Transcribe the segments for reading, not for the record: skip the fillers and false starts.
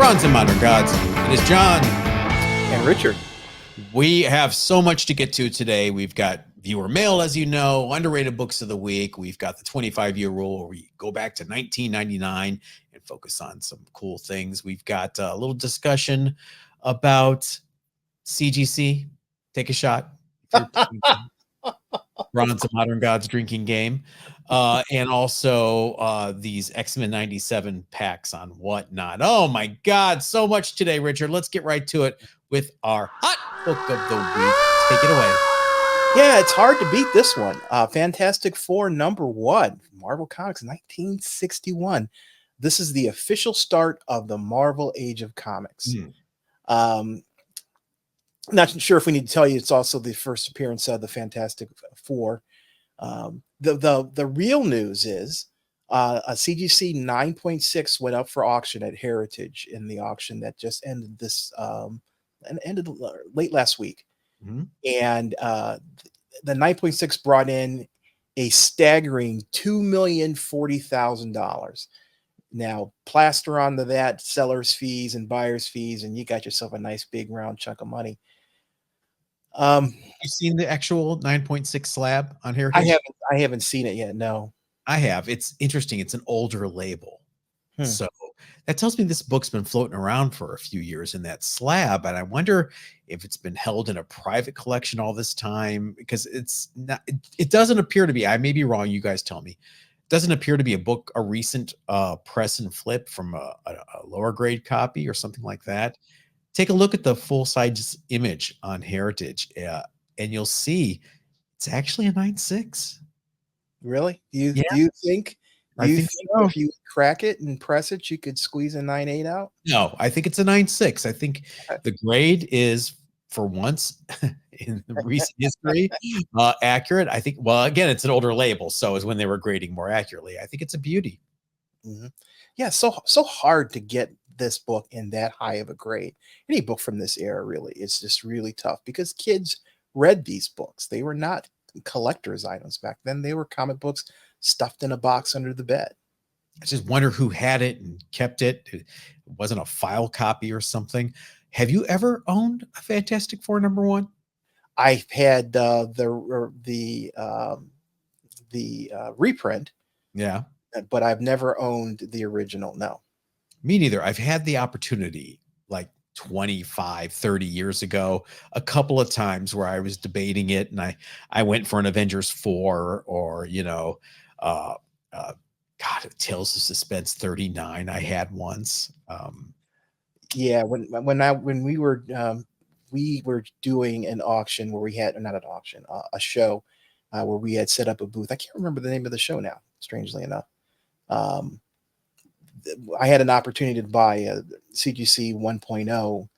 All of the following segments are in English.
Bronze and Modern Gods. It is John and Richard. We have so much to get to today. We've got viewer mail, as you know, underrated books of the week. We've got the 25-year rule where we go back to 1999 and focus on some cool things. We've got a little discussion about CGC. Take a shot. Bronze and Modern Gods drinking game. And also these X-Men 97 packs on whatnot. Oh my God, so much today, Richard. Let's get right to it with our hot book of the week. Take it away. Yeah, it's hard to beat this one. Fantastic Four #1, Marvel Comics 1961. This is the official start of the Marvel Age of Comics. Not sure if we need to tell you it's also the first appearance of the Fantastic Four. The real news is a CGC 9.6 went up for auction at Heritage in the auction that just ended ended late last week. Mm-hmm. And the 9.6 brought in a staggering $2,040,000. Now, plaster onto that seller's fees and buyer's fees, and you got yourself a nice big round chunk of money. You seen the actual 9.6 slab on Heritage? I haven't seen it yet. No, I have. It's interesting. It's an older label. So that tells me this book's been floating around for a few years in that slab. And I wonder if it's been held in a private collection all this time, because it's not, it doesn't appear to be, I may be wrong. You guys tell me. It doesn't appear to be a recent press and flip from a lower grade copy or something like that. Take a look at the full size image on Heritage, and you'll see it's actually a 9.6. Really? Do you think? I think so. If you crack it and press it, you could squeeze a 9.8 out? No, I think it's a 9.6. I think the grade is, for once in the recent history, accurate. I think, well, again, it's an older label, so is when they were grading more accurately. I think it's a beauty. Mm-hmm. Yeah, so hard to get this book in that high of a grade. Any book from this era, really, it's just really tough because kids read these books. They were not collector's items back then. They were comic books stuffed in a box under the bed. I just wonder who had it and kept it. It wasn't a file copy or something. Have you ever owned a Fantastic Four #1? I've had the reprint. Yeah. But I've never owned the original. No. Me neither. I've had the opportunity like 25, 30 years ago, a couple of times where I was debating it, and I went for an Avengers 4 or, Tales of Suspense 39 I had once. Yeah, when we were doing an auction where we had, not an auction, a show where we had set up a booth. I can't remember the name of the show now, strangely enough. I had an opportunity to buy a CGC 1.0.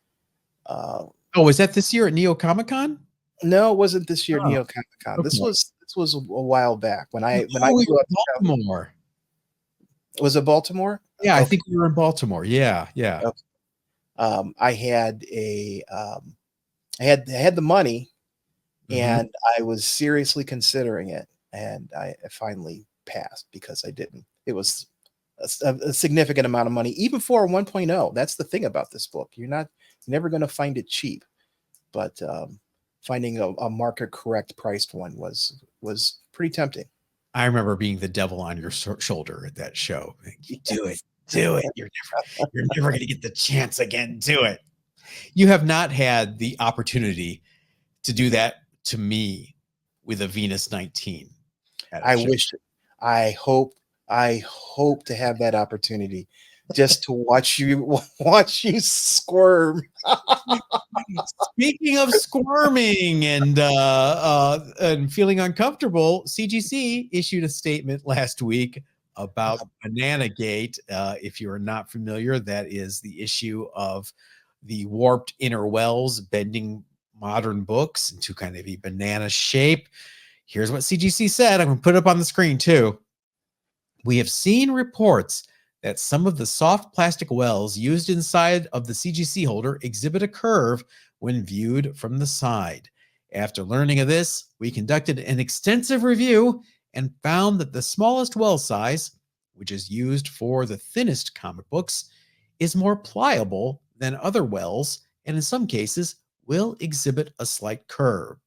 Was that this year at Neo Comic Con? No, it wasn't this year at Neo Comic Con. Okay. This was a while back when I grew up in Baltimore. Was it Baltimore? Yeah, okay. I think we were in Baltimore. Yeah. Okay. I had the money, and I was seriously considering it, and I finally passed because I didn't. It was a significant amount of money, even for a 1.0. That's the thing about this book. You're never going to find it cheap, but finding a market correct priced one was pretty tempting. I remember being the devil on your shoulder at that show. You do it. You're never going to get the chance again. Do it. You have not had the opportunity to do that to me with a Venus 19. I hope to have that opportunity just to watch you squirm. Speaking of squirming and feeling uncomfortable, CGC issued a statement last week about Banana Gate. If you're not familiar, that is the issue of the warped inner wells bending modern books into kind of a banana shape. Here's what CGC said. I'm going to put it up on the screen too. We have seen reports that some of the soft plastic wells used inside of the CGC holder exhibit a curve when viewed from the side. After learning of this, we conducted an extensive review and found that the smallest well size, which is used for the thinnest comic books, is more pliable than other wells and in some cases will exhibit a slight curve.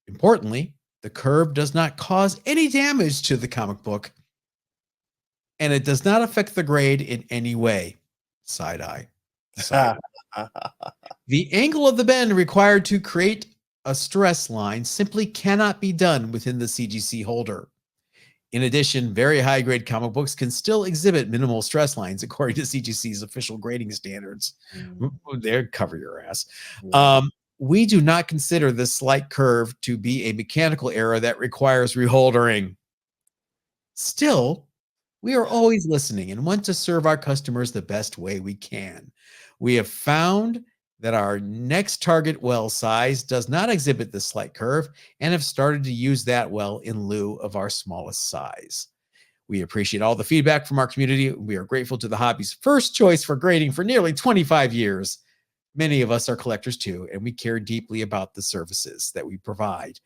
Importantly, the curve does not cause any damage to the comic book and it does not affect the grade in any way. Side eye. Side eye. The angle of the bend required to create a stress line simply cannot be done within the CGC holder. In addition, very high-grade comic books can still exhibit minimal stress lines according to CGC's official grading standards. There, cover your ass. We do not consider this slight curve to be a mechanical error that requires reholdering. Still, we are always listening and want to serve our customers the best way we can. We have found that our next target well size does not exhibit this slight curve and have started to use that well in lieu of our smallest size. We appreciate all the feedback from our community. We are grateful to the hobby's first choice for grading for nearly 25 years. Many of us are collectors too, and we care deeply about the services that we provide.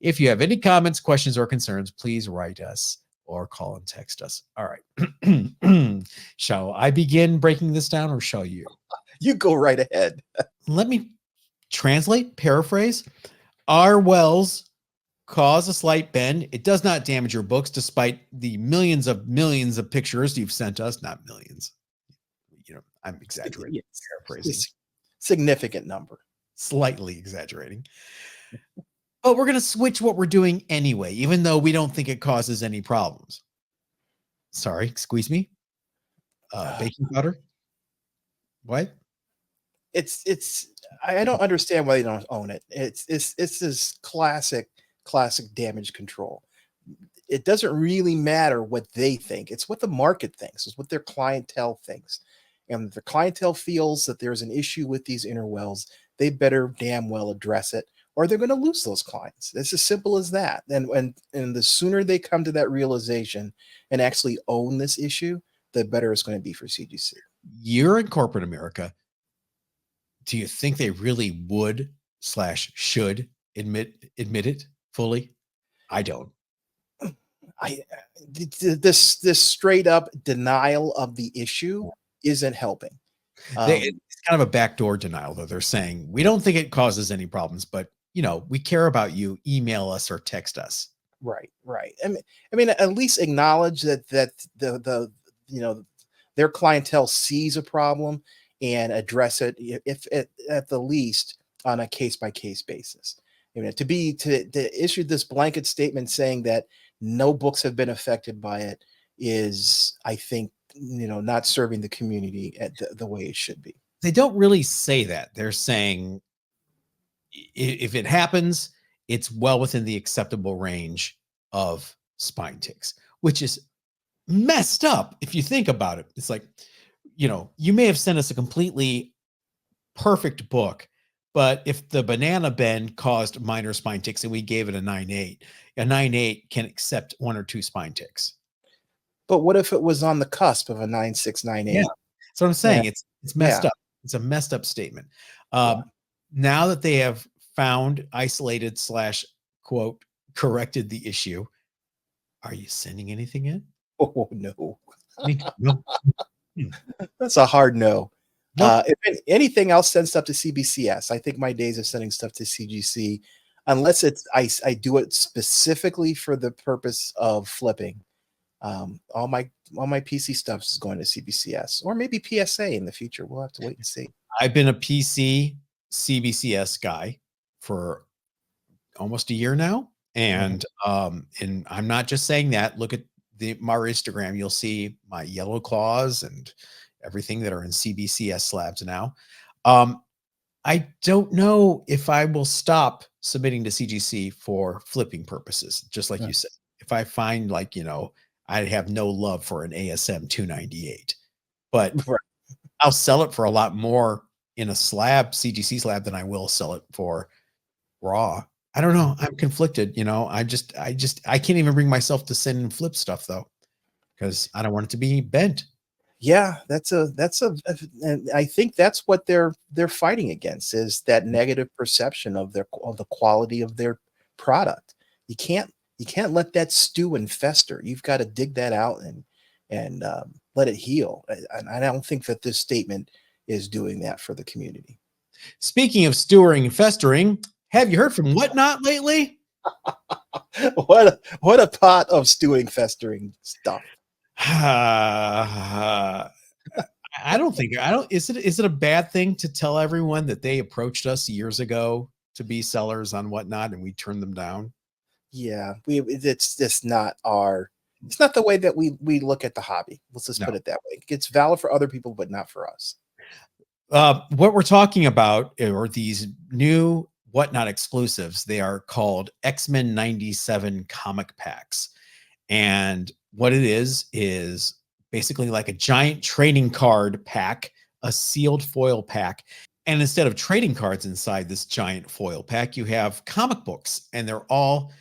If you have any comments, questions, or concerns, please write us or call and text us. All right. Shall I begin breaking this down or shall you? You go right ahead. Let me paraphrase. Our wells cause a slight bend. It does not damage your books despite the millions of pictures you've sent us. Not millions. You know, I'm exaggerating. Yes. Paraphrasing. Significant number. Slightly exaggerating. But we're going to switch what we're doing anyway, even though we don't think it causes any problems. Sorry, squeeze me. Baking powder. What? I don't understand why they don't own it. It's this classic damage control. It doesn't really matter what they think. It's what the market thinks. It's what their clientele thinks. And if the clientele feels that there's an issue with these inner wells, they better damn well address it, or they're going to lose those clients. It's as simple as that. And the sooner they come to that realization and actually own this issue, the better it's going to be for CGC. You're in corporate America. Do you think they really would / should admit it fully? I don't. This straight up denial of the issue isn't helping. It's kind of a backdoor denial, though. They're saying we don't think it causes any problems, but we care about you. Email us or text us. Right. I mean, at least acknowledge that their clientele sees a problem and address it, if at the least on a case-by-case basis. To issue this blanket statement saying that no books have been affected by it is, I think, not serving the community at the way it should be. They don't really say that. They're saying if it happens, it's well within the acceptable range of spine ticks, which is messed up if you think about it. It's like, you may have sent us a completely perfect book, but if the banana bend caused minor spine ticks and we gave it a 9.8, a 9.8 can accept 1 or 2 spine ticks. But what if it was on the cusp of a 9.6, 9.8? Yeah, that's what I'm saying. Yeah. It's messed up. It's a messed up statement. Now that they have found, isolated / quote, corrected the issue, are you sending anything in? Oh, no. No. That's a hard no. Nope. If anything, I'll send stuff to CBCS. I think my days of sending stuff to CGC, unless I do it specifically for the purpose of flipping. All my PC stuff is going to CBCS or maybe PSA in the future. We'll have to wait and see. I've been a PC CBCS guy for almost a year now, and I'm not just saying that. Look at my Instagram. You'll see my yellow claws and everything that are in CBCS slabs now. I don't know if I will stop submitting to CGC for flipping purposes, just like you said. If I find I have no love for an ASM 298, but I'll sell it for a lot more in a CGC slab than I will sell it for raw. I don't know. I'm conflicted. I can't even bring myself to send and flip stuff though, because I don't want it to be bent. Yeah, and I think that's what they're fighting against, is that negative perception of the quality of their product. You can't let that stew and fester. You've got to dig that out and let it heal. And I don't think that this statement is doing that for the community. Speaking of stewing and festering, have you heard from Whatnot lately? What a pot of stewing, festering stuff. I don't is it a bad thing to tell everyone that they approached us years ago to be sellers on Whatnot and we turned them down? Yeah, it's just not it's not the way that we look at the hobby. Let's just No. put it that way. It's valid for other people, but not for us. What we're talking about are these new Whatnot exclusives. They are called X-Men 97 comic packs. And what it is basically like a giant trading card pack, a sealed foil pack. And instead of trading cards inside this giant foil pack, you have comic books, and they're all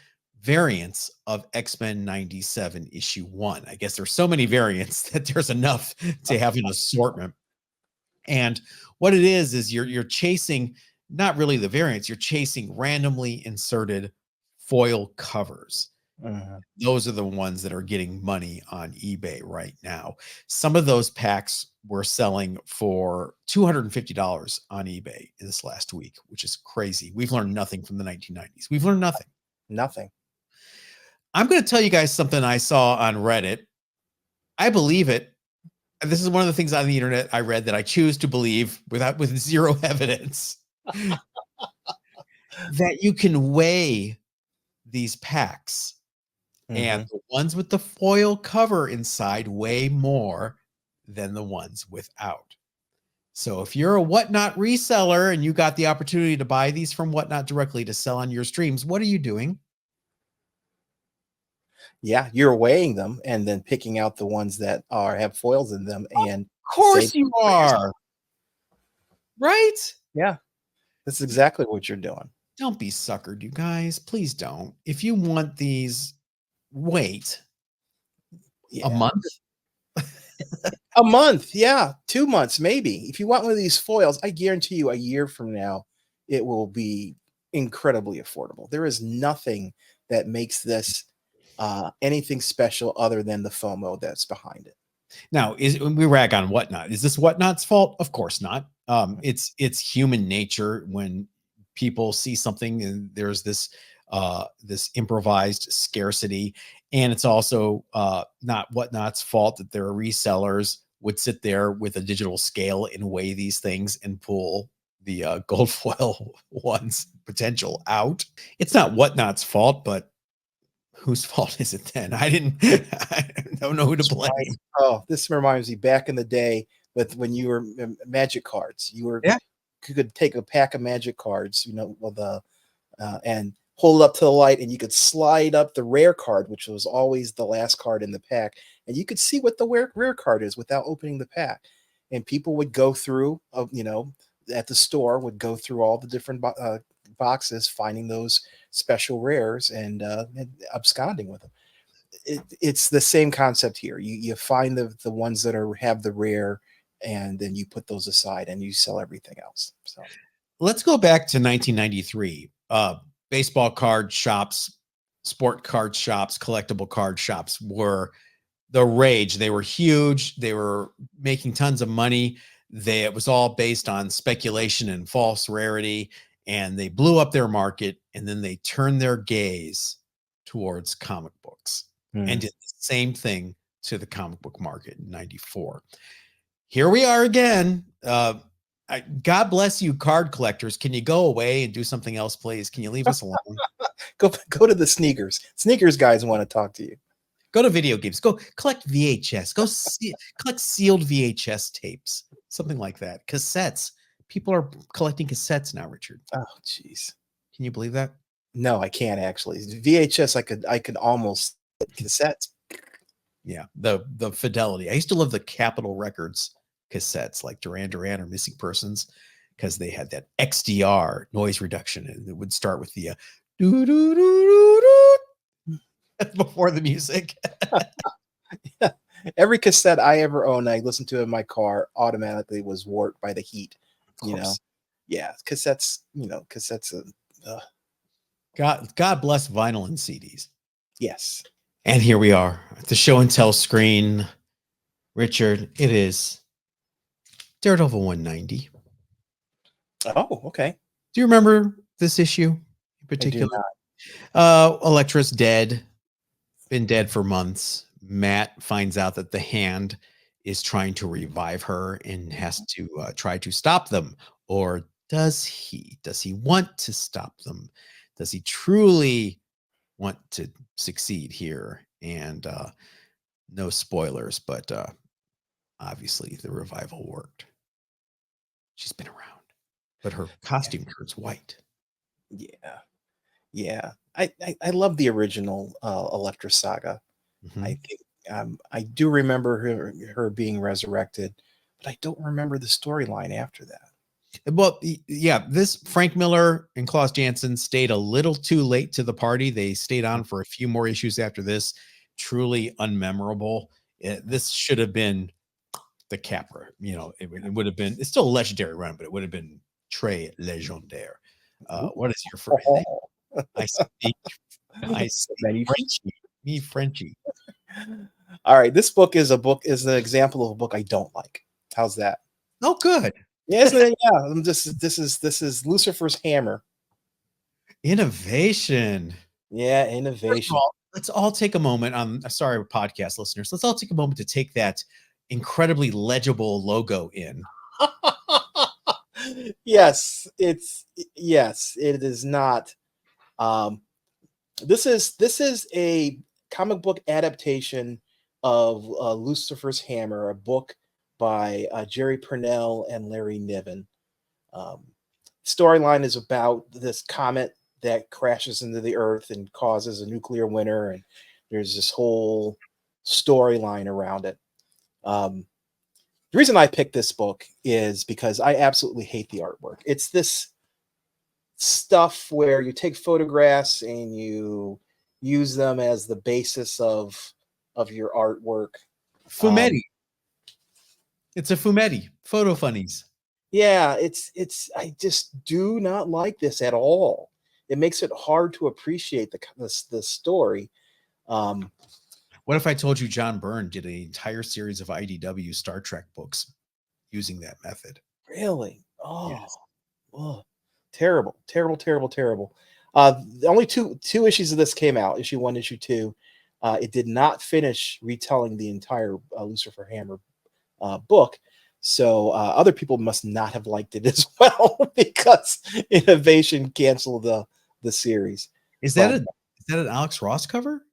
variants of X-Men 97 issue 1. I guess there's so many variants that there's enough to have an assortment. And what it is you're chasing not really the variants, you're chasing randomly inserted foil covers. Those are the ones that are getting money on eBay right now. Some of those packs were selling for $250 on eBay in this last week, which is crazy. We've learned nothing from the 1990s. We've learned nothing. Nothing. I'm going to tell you guys something I saw on Reddit. I believe it. This is one of the things on the internet I read that I choose to believe with zero evidence that you can weigh these packs. And the ones with the foil cover inside weigh more than the ones without. So if you're a Whatnot reseller and you got the opportunity to buy these from Whatnot directly to sell on your streams, what are you doing? Yeah, you're weighing them and then picking out the ones that have foils in them. And of course you are. Right? Yeah, that's exactly what you're doing. Don't be suckered, you guys. Please don't. If you want these, wait a month. A month, yeah, 2 months maybe. If you want one of these foils, I guarantee you a year from now, it will be incredibly affordable. There is nothing that makes this anything special other than the FOMO that's behind it. Now, we rag on Whatnot. Is this Whatnot's fault? Of course not. It's human nature when people see something and there's this improvised scarcity, and it's also not Whatnot's fault that their resellers would sit there with a digital scale and weigh these things and pull the gold foil ones potential out. It's not Whatnot's fault, but whose fault is it then? I don't know who to blame. Oh, this reminds me back in the day when you were magic cards. You could take a pack of magic cards, with and hold it up to the light, and you could slide up the rare card, which was always the last card in the pack, and you could see what the rare card is without opening the pack. And people would go through, at the store, would go through all the different boxes, finding those special rares and absconding with them. It's the same concept here. You find the ones that have the rare, and then you put those aside and you sell everything else. So let's go back to 1993. Baseball card shops, sport card shops, collectible card shops were the rage. They were huge. They were making tons of money. It was all based on speculation and false rarity, and they blew up their market, and then they turned their gaze towards comic books and did the same thing to the comic book market in 94. Here we are again. God bless you, card collectors. Can you go away and do something else, please? Can you leave us alone? Go to the sneakers. Sneakers guys want to talk to you. Go to video games. Go collect VHS. Go collect sealed VHS tapes. Something like that. Cassettes. People are collecting cassettes now, Richard. Oh, jeez. Can you believe that? No, I can't actually. VHS, I could almost. Cassettes. Yeah, the fidelity. I used to love the Capitol Records cassettes, like Duran Duran or Missing Persons, because they had that XDR noise reduction, and it would start with the doo doo doo doo doo before the music. Yeah. Every cassette I ever owned, I listened to in my car, automatically was warped by the heat. Yeah, cassettes. Cassettes. God bless vinyl and CDs. Yes. And here we are at the show and tell screen. Richard, it is Daredevil 190. Oh, okay. Do you remember this issue in I do particular? not. Elektra's dead, been dead for months. Matt finds out that the Hand is trying to revive her and has to try to stop them. Or does he? Does he want to stop them? Does he truly want to succeed here? And no spoilers, but obviously the revival worked. She's been around, but her costume turns white. Yeah. Yeah. I love the original Elektra saga. Mhm. I think I do remember her being resurrected, but I don't remember the storyline after that. Well, yeah, this Frank Miller and Klaus Janson stayed a little too late to the party. They stayed on for a few more issues after this. Truly unmemorable. This should have been the capper. You know, it would have been. It's still a legendary run, but it would have been très légendaire. What is your first name? I speak. I speak Many- Frenchy. Me Frenchy. All right, this book is an example of a book I don't like. How's that? Oh, good. Yes, yeah. This is Lucifer's Hammer. Innovation. Yeah, First of innovation. all, let's all take a moment. Sorry, podcast listeners. Let's all take a moment to take that incredibly legible logo in. Yes, it is not. This is a comic book adaptation of Lucifer's Hammer, a book by Jerry Purnell and Larry Niven. Storyline is about this comet that crashes into the earth and causes a nuclear winter, and there's this whole storyline around it. The reason I picked this book is because I absolutely hate the artwork. It's this stuff where you take photographs and you use them as the basis of your artwork. Fumetti. It's a Fumetti. Photo funnies. Yeah, I just do not like this at all. It makes it hard to appreciate the story. What if I told you John Byrne did an entire series of IDW Star Trek books using that method? Really? Oh, Yes. oh, terrible, terrible, terrible, terrible. The only two issues of this came out, issue 1, issue 2. It did not finish retelling the entire Lucifer Hammer book. So other people must not have liked it as well because Innovation canceled the series. Is that an Alex Ross cover?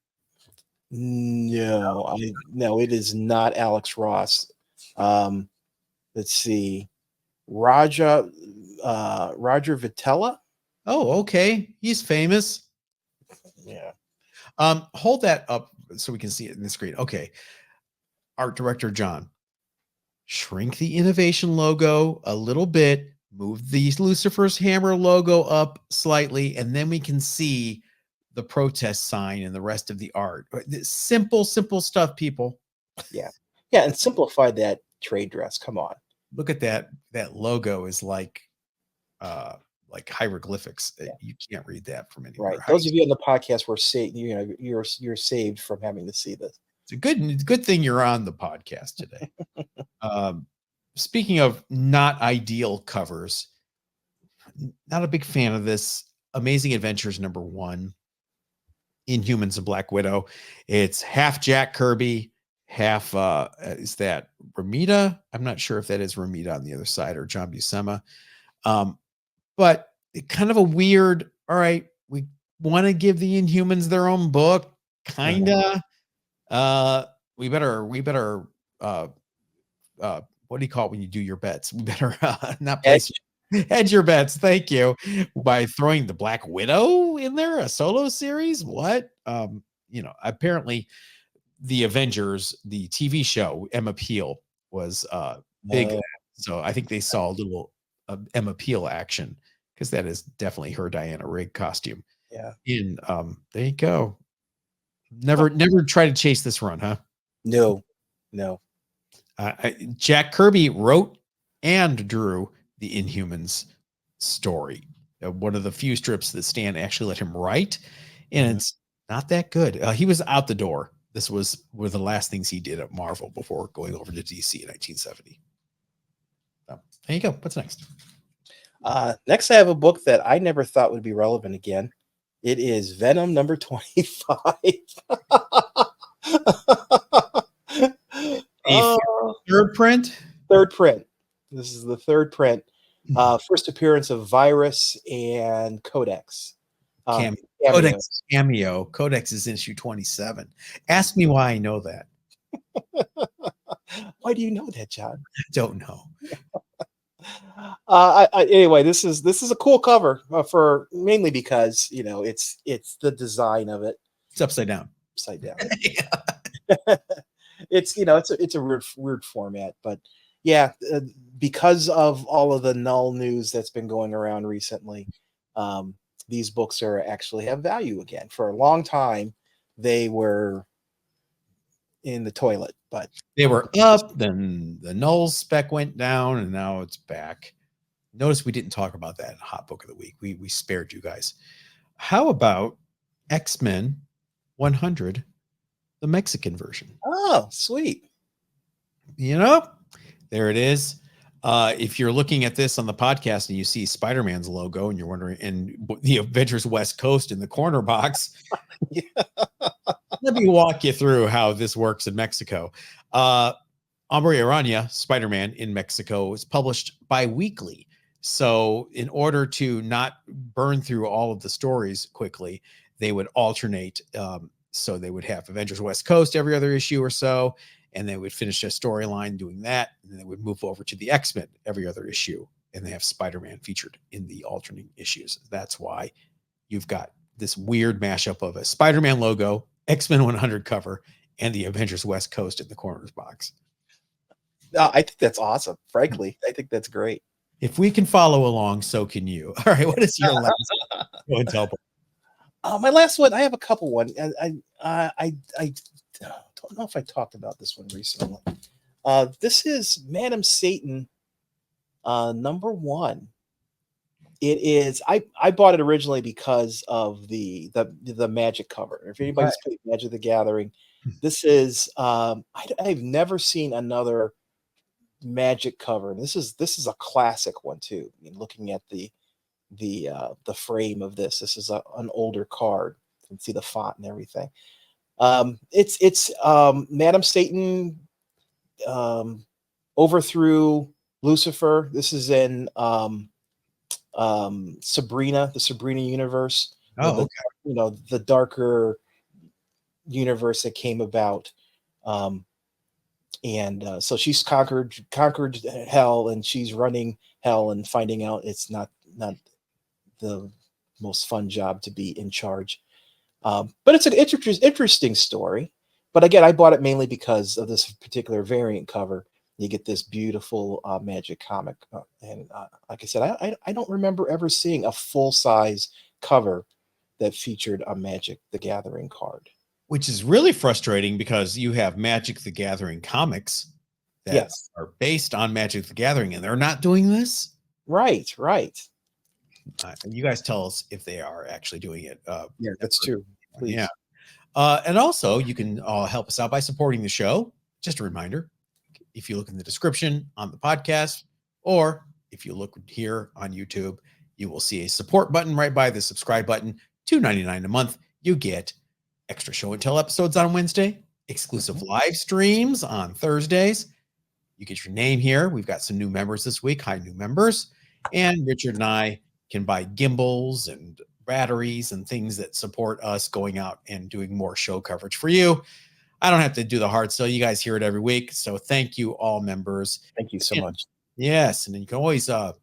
No, no, it is not Alex Ross. Let's see, Roger Vitella. Oh, okay. He's famous. Yeah. Hold that up so we can see it in the screen. Okay. Art director John, shrink the Innovation logo a little bit, move the Lucifer's Hammer logo up slightly, and then we can see the protest sign and the rest of the art. Simple stuff, people. Yeah, and simplify that trade dress. Come on. Look at that. That logo is like hieroglyphics. Yeah. You can't read that from anywhere. Right. Those of you on the podcast were saved. You're saved from having to see this. It's a good thing you're on the podcast today. Speaking of not ideal covers, not a big fan of this. Amazing Adventures #1, Inhumans and Black Widow. It's half Jack Kirby, half is that Ramita? I'm not sure if that is Ramita on the other side or John Buscema. But kind of a weird, all right, we want to give the Inhumans their own book, kinda. We better what do you call it when you do your bets? We better not place hedge your bets. Thank you. By throwing the Black Widow in there, a solo series. What? Apparently the Avengers, the TV show, Emma Peel was big. So I think they saw a little Emma Peel action because that is definitely her Diana Rigg costume. Yeah. There you go. Never try to chase this run, huh? No. Jack Kirby wrote and drew the Inhumans story. One of the few strips that Stan actually let him write, and it's not that good. He was out the door. This was one of the last things he did at Marvel before going over to DC in 1970. So there you go. What's next? Next, I have a book that I never thought would be relevant again. It is Venom number 25. Third print? Third print. This is the third print. First appearance of Virus and Codex. Cameo. Codex is issue 27. Ask me why I know that. Why do you know that, John? I don't know. Anyway, this is a cool cover for mainly because it's the design of it. It's upside down. It's a weird format, but yeah, because of all of the null news that's been going around recently, these books actually have value again. For a long time, they were in the toilet, but they were up, then the null spec went down, and now it's back. Notice we didn't talk about that in Hot Book of the Week. We spared you guys. How about X-Men 100, the Mexican version? Oh, sweet. There it is. If you're looking at this on the podcast and you see Spider-Man's logo and you're wondering, and the Avengers West Coast in the corner box, yeah. Let me walk you through how this works in Mexico. Hombre Araña, Spider-Man in Mexico, is published bi-weekly. So in order to not burn through all of the stories quickly, they would alternate. So they would have Avengers West Coast every other issue or so, and they would finish a storyline doing that, and then they would move over to the X-Men every other issue, and they have Spider-Man featured in the alternating issues. That's why you've got this weird mashup of a Spider-Man logo, X-Men 100 cover, and the Avengers West Coast in the corners box. I think that's awesome. Frankly, I think that's great. If we can follow along, so can you. All right, what is your last? Go and tell. My last one, I have a couple one. I don't know if I talked about this one recently. This is Madam Satan number 1. It is. I bought it originally because of the Magic cover. If anybody's played Magic the Gathering, this is. I've never seen another Magic cover, and this is a classic one too. I mean, looking at the frame of this is an older card. You can see the font and everything. It's Madam Satan overthrew Lucifer. This is in Sabrina, the Sabrina universe. Oh, okay. The darker universe that came about. So she's conquered hell, and she's running hell and finding out it's not the most fun job to be in charge. But it's an interesting story. But again, I bought it mainly because of this particular variant cover. You get this beautiful Magic comic. And like I said, I don't remember ever seeing a full-size cover that featured a Magic the Gathering card. Which is really frustrating because you have Magic the Gathering comics that are based on Magic the Gathering, and they're not doing this. Right. You guys tell us if they are actually doing it. Yeah, that's true. Please. Yeah. And also, you can help us out by supporting the show. Just a reminder, if you look in the description on the podcast, or if you look here on YouTube, you will see a support button right by the subscribe button. $2.99 a month. You get extra show and tell episodes on Wednesday, exclusive live streams on Thursdays. You get your name here. We've got some new members this week. Hi, new members. And Richard and I can buy gimbals and batteries and things that support us going out and doing more show coverage for you. I don't have to do the hard sell. You guys hear it every week. So thank you, all members. Thank you so much. Yes. And then you can always have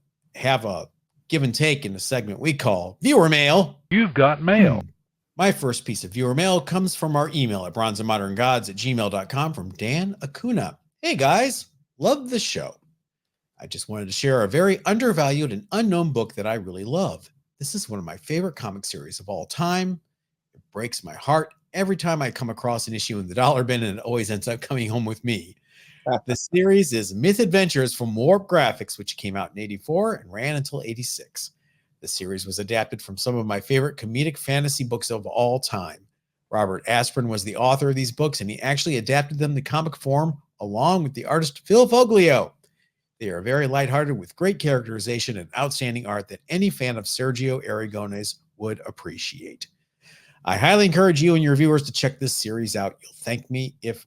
a give and take in the segment we call Viewer Mail. You've got mail. My first piece of viewer mail comes from our email at bronzeandmoderngods@gmail.com from Dan Acuna. Hey guys, love the show. I just wanted to share a very undervalued and unknown book that I really love. This is one of my favorite comic series of all time. It breaks my heart every time I come across an issue in the dollar bin, and it always ends up coming home with me. The series is Myth Adventures from Warp Graphics, which came out in 84 and ran until 86. The series was adapted from some of my favorite comedic fantasy books of all time. Robert Asprin was the author of these books, and he actually adapted them to comic form along with the artist Phil Foglio. They are very lighthearted with great characterization and outstanding art that any fan of Sergio Aragonés would appreciate. I highly encourage you and your viewers to check this series out. You'll thank me if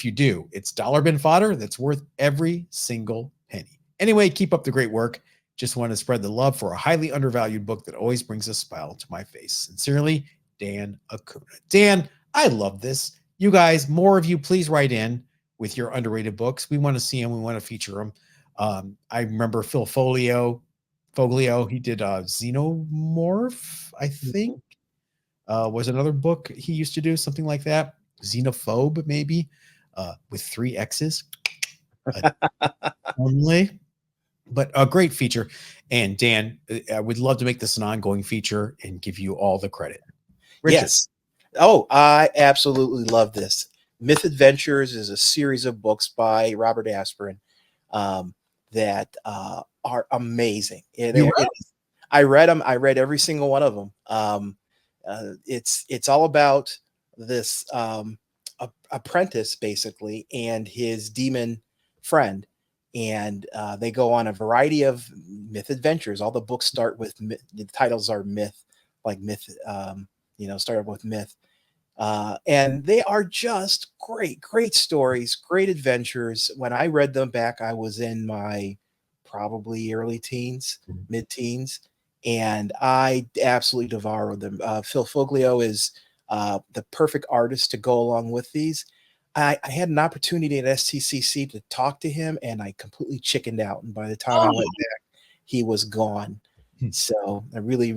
you do. It's dollar bin fodder that's worth every single penny. Anyway, keep up the great work. Just want to spread the love for a highly undervalued book that always brings a smile to my face. Sincerely, Dan Acuna. Dan, I love this. You guys, more of you, please write in with your underrated books. We want to see them. We want to feature them. I remember Phil Foglio, he did Xenomorph, I think. Was another book he used to do, something like that. Xenophobe, maybe, with 3 X's only. But a great feature. And Dan, I would love to make this an ongoing feature and give you all the credit. Richard. Yes. Oh, I absolutely love this. Myth Adventures is a series of books by Robert Asprin that are amazing. I read them. I read every single one of them. It's all about this apprentice, basically, and his demon friend. And they go on a variety of myth adventures. All the books start with the titles are myth, like myth, start with myth. And they are just great stories, great adventures. When I read them back, I was in my probably early teens, mid-teens, and I absolutely devoured them. Phil Foglio is the perfect artist to go along with these. I had an opportunity at STCC to talk to him, and I completely chickened out. And by the time I went back, he was gone. So I really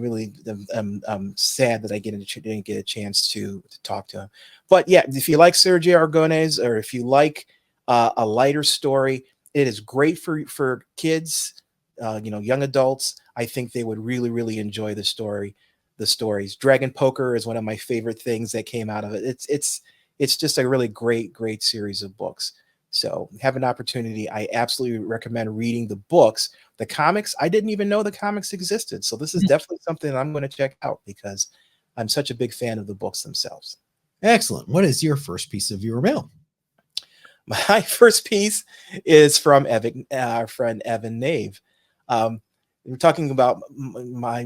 am sad that I didn't get a chance to talk to him. But yeah, if you like Sergio Aragonés, or if you like a lighter story, it is great for kids, young adults. I think they would really enjoy the stories. Dragon Poker is one of my favorite things that came out of it. It's just a really great series of books. So have an opportunity. I absolutely recommend reading the books. The comics, I didn't even know the comics existed. So this is definitely something I'm going to check out because I'm such a big fan of the books themselves. Excellent. What is your first piece of viewer mail? My first piece is from Evan, our friend Evan Nave. We're talking about my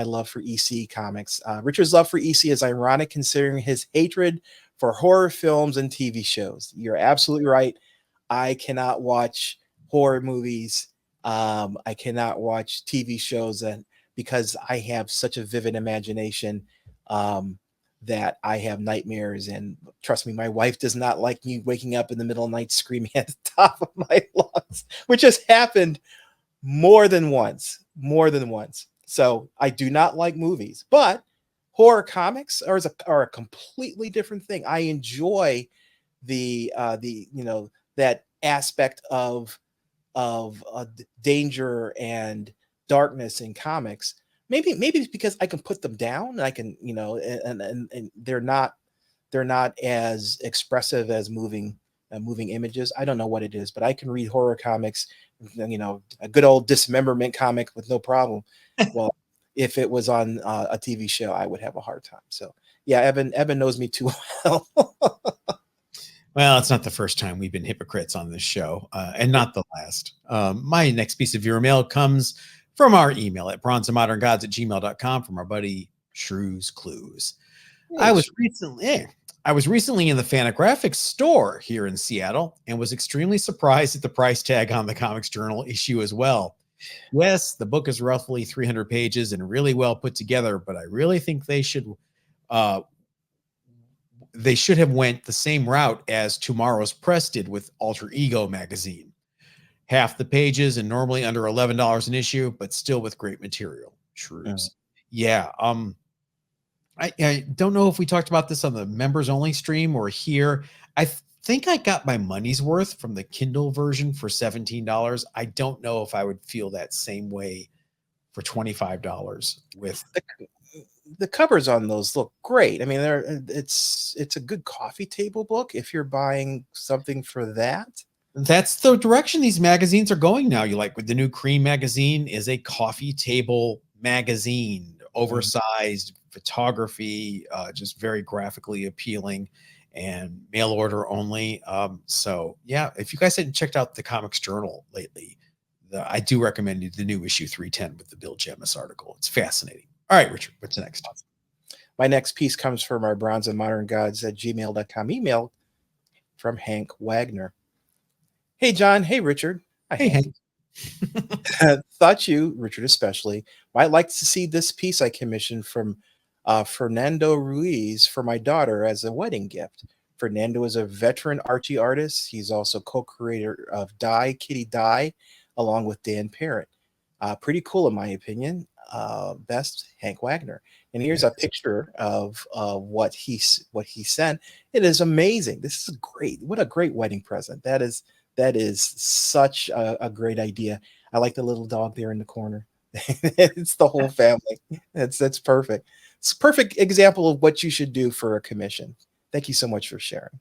love for EC comics. Richard's love for EC is ironic considering his hatred for horror films and TV shows. You're absolutely right. I cannot watch horror movies. I cannot watch TV shows because I have such a vivid imagination that I have nightmares. And trust me, my wife does not like me waking up in the middle of the night screaming at the top of my lungs, which has happened more than once. So I do not like movies, but horror comics are a completely different thing. I enjoy that aspect of danger and darkness in comics. Maybe it's because I can put them down and I can, and they're not as expressive as moving images. I don't know what it is, but I can read horror comics, a good old dismemberment comic with no problem. Well, if it was on a TV show, I would have a hard time. So yeah, Evan knows me too well. Well, it's not the first time we've been hypocrites on this show, and not the last. My next piece of viewer mail comes from our email at bronzeandmoderngods@gmail.com from our buddy Shrews Clues. I was recently in the Fantagraphics store here in Seattle and was extremely surprised at the price tag on the Comics Journal issue as well. Yes, the book is roughly 300 pages and really well put together, but I really think they should have went the same route as Tomorrow's Press did with Alter Ego magazine. Half the pages and normally under $11 an issue, but still with great material. Shrews. Yeah. I don't know if we talked about this on the members only stream or here. I think I got my money's worth from the Kindle version for $17. I don't know if I would feel that same way for $25 with the covers on those look great. I mean, it's a good coffee table book if you're buying something for that. That's the direction these magazines are going now. You like with the new Cream magazine is a coffee table magazine. oversized photography, just very graphically appealing, and mail order only. So yeah, if you guys hadn't checked out the Comics Journal lately, I do recommend you the new issue 310 with the Bill Jemas article. It's fascinating. All right, Richard, what's next? My next piece comes from our bronze and modern gods at gmail.com email from Hank Wagner. Hey, John. Hey, Richard. Hi, Hey, Hank. Thought you, Richard especially, might like to see this piece I commissioned from Fernando Ruiz for my daughter as a wedding gift. Fernando is a veteran Archie artist. He's also co-creator of Kitty Die, along with Dan Parrott. Pretty cool, in my opinion. Best, Hank Wagner. And here's a picture of what he sent. It is amazing. This is great. What a great wedding present. That is such a great idea. I like the little dog there in the corner. It's the whole family. That's perfect. It's a perfect example of what you should do for a commission. Thank you so much for sharing.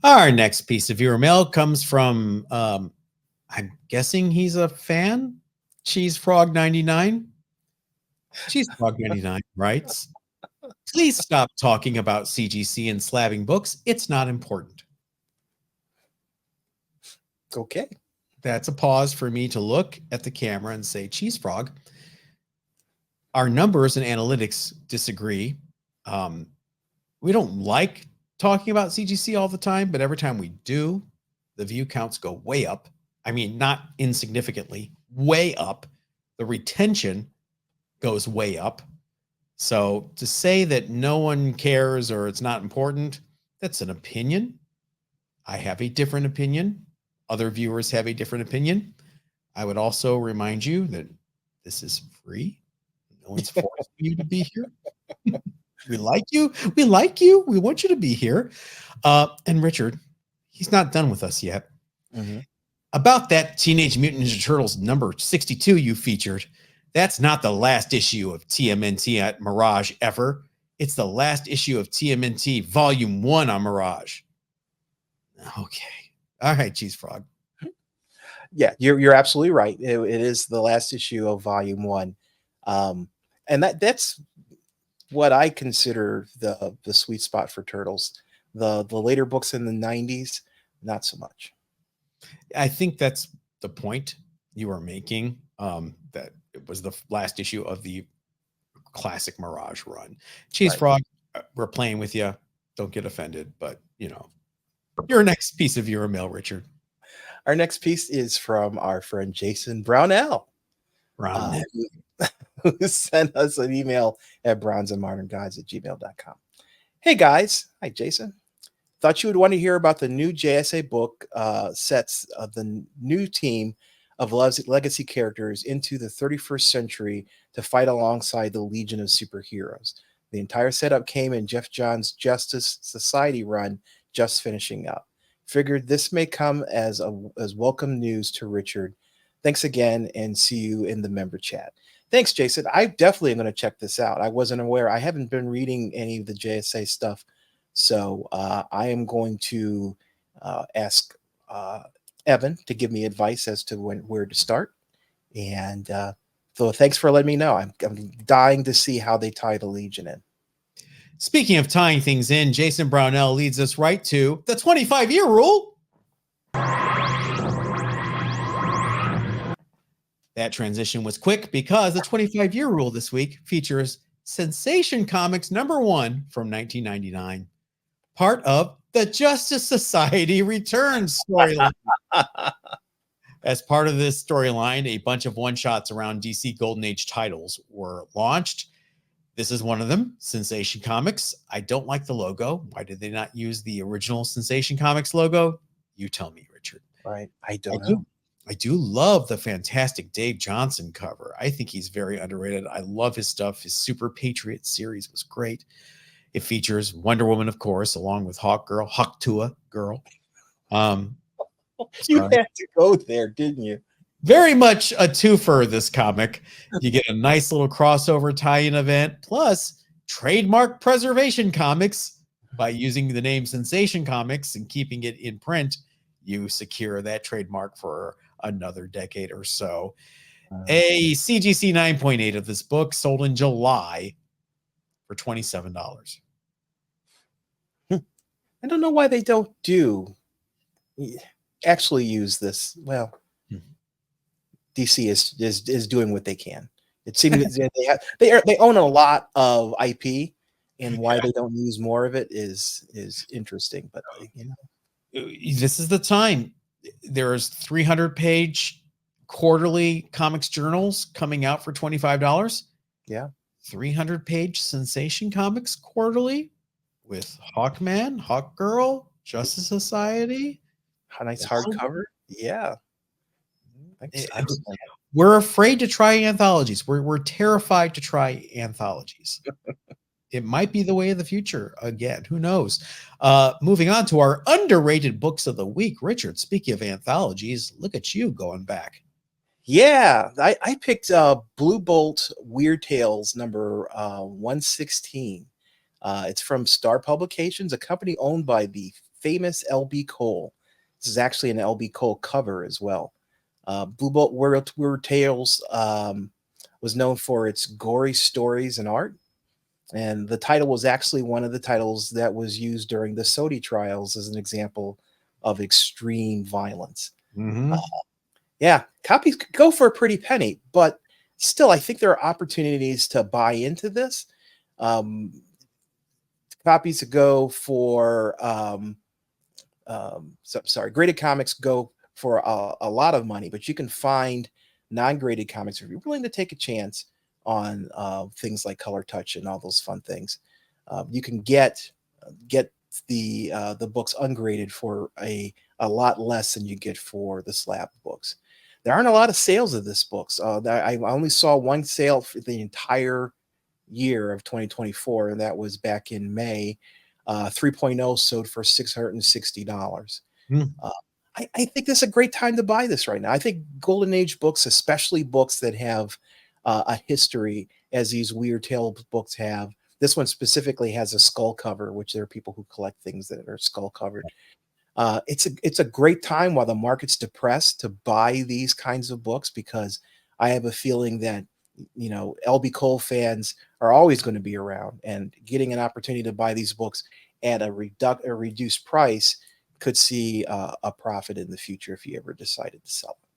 Our next piece of viewer mail comes from, I'm guessing he's a fan, Cheese Frog 99. Cheese Frog 99 writes, please stop talking about CGC and slabbing books. It's not important. Okay. That's a pause for me to look at the camera and say, Cheese Frog, our numbers and analytics disagree. We don't like talking about CGC all the time, but every time we do, the view counts go way up. I mean, not insignificantly, way up. The retention goes way up. So to say that no one cares or it's not important, that's an opinion. I have a different opinion. Other viewers have a different opinion. I would also remind you that this is free. No one's forcing you to be here. We like you. We like you. We want you to be here. And Richard, he's not done with us yet. Mm-hmm. About that Teenage Mutant Ninja Turtles number 62 you featured, that's not the last issue of TMNT at Mirage ever. It's the last issue of TMNT Volume 1 on Mirage. Okay. All right, Cheese Frog. Yeah, you're absolutely right. It is the last issue of Volume 1. And that's what I consider the sweet spot for Turtles. The later books in the 90s, not so much. I think that's the point you are making, that it was the last issue of the classic Mirage run. Cheese Frog, we're playing with you. Don't get offended, but your next piece of viewer mail, Richard. Our next piece is from our friend Jason Brownell. Who sent us an email at bronzeandmoderngods@gmail.com. Hey guys. Hi, Jason. Thought you would want to hear about the new JSA book sets of the new team of legacy characters into the 31st century to fight alongside the Legion of Superheroes. The entire setup came in Jeff Johns' Justice Society run, just finishing up. Figured this may come as welcome news to Richard. Thanks again, and see you in the member chat. Thanks, Jason. I definitely am going to check this out. I wasn't aware. I haven't been reading any of the JSA stuff, so I am going to ask Evan to give me advice as to where to start. And so thanks for letting me know. I'm dying to see how they tie the Legion in. Speaking of tying things in, Jason Brownell leads us right to the 25-year rule. That transition was quick because the 25-year rule this week features Sensation Comics #1 from 1999, part of the Justice Society Returns storyline. As part of this storyline, a bunch of one-shots around DC Golden Age titles were launched. This is one of them, Sensation Comics. I don't like the logo. Why did they not use the original Sensation Comics logo? You tell me, Richard. Right. I don't know. I do love the fantastic Dave Johnson cover. I think he's very underrated. I love his stuff. His Super Patriot series was great. It features Wonder Woman, of course, along with Hawktua Girl. You had to go there, didn't you? Very much a twofer, this comic. You get a nice little crossover tie-in event, plus trademark preservation comics. By using the name Sensation Comics and keeping it in print, you secure that trademark for another decade or so. A CGC 9.8 of this book sold in July for $27. I don't know why they don't actually use this. Well, DC is doing what they can. It seems they own a lot of IP, and why they don't use more of it is interesting. But this is the time. There's 300-page quarterly comics journals coming out for $25. Yeah, 300-page Sensation Comics quarterly with Hawkman, Hawkgirl, Justice Society. a nice hardcover. Yeah. We're afraid to try anthologies. We're terrified to try anthologies. It might be the way of the future again. Who knows? Moving on to our underrated books of the week. Richard, speaking of anthologies, look at you going back. Yeah, I picked Blue Bolt Weird Tales number 116. It's from Star Publications, a company owned by the famous L.B. Cole. This is actually an L.B. Cole cover as well. Blue Bolt Weird Tales was known for its gory stories and art. And the title was actually one of the titles that was used during the Sodi trials as an example of extreme violence. Yeah, copies go for a pretty penny, but still, I think there are opportunities to buy into this. Copies go for, graded comics go for a lot of money, but you can find non-graded comics if you're willing to take a chance on things like Color Touch and all those fun things. You can get the books ungraded for a lot less than you get for the slab books. There aren't a lot of sales of this books. I only saw one sale for the entire year of 2024, and that was back in May. 3.0 sold for $660. I think this is a great time to buy this right now. I think Golden Age books, especially books that have a history, as these Weird Tales books have. This one specifically has a skull cover, which there are people who collect things that are skull covered. It's a great time while the market's depressed to buy these kinds of books, because I have a feeling that L.B. Cole fans are always going to be around, and getting an opportunity to buy these books at a reduced price could see a profit in the future if you ever decided to sell them.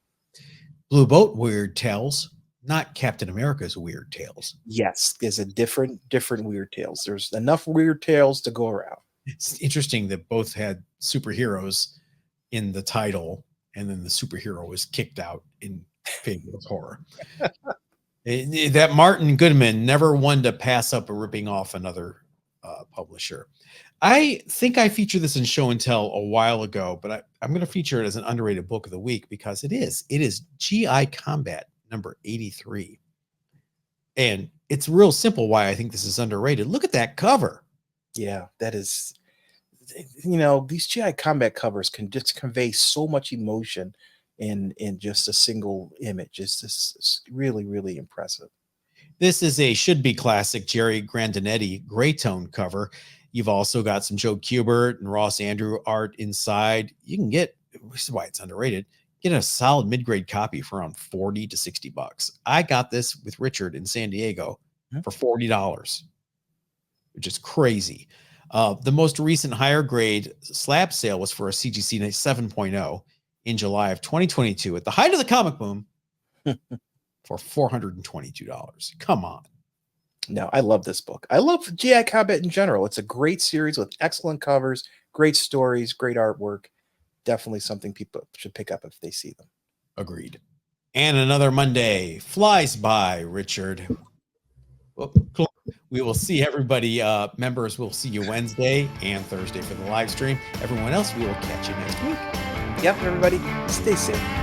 Blue Bolt Weird Tales, not Captain America's Weird Tales. Yes, there's a different Weird Tales. There's enough Weird Tales to go around. It's interesting that both had superheroes in the title, and then the superhero was kicked out in favor of horror. That Martin Goodman never wanted to pass up a ripping off another publisher. I think I featured this in Show and Tell a while ago, but I'm going to feature it as an underrated book of the week because it is GI Combat number 83. And it's real simple why I think this is underrated. Look at that cover. Yeah, that is, these GI Combat covers can just convey so much emotion in just a single image. It's just really, really impressive. This is a should-be classic Jerry Grandinetti greytone cover. You've also got some Joe Kubert and Ross Andrew art inside. You can get, this is why it's underrated, get a solid mid-grade copy for around $40 to $60. I got this with Richard in San Diego for $40, which is crazy. The most recent higher grade slab sale was for a CGC 7.0 in July of 2022 at the height of the comic boom for $422. Come on. No, I love this book. I love GI Combat in general. It's a great series with excellent covers, great stories, great artwork. Definitely something people should pick up if they see them. Agreed. And another Monday flies by, Richard. Well, we will see everybody. Members, we'll see you Wednesday and Thursday for the live stream. Everyone else, we will catch you next week. Yep, everybody, stay safe.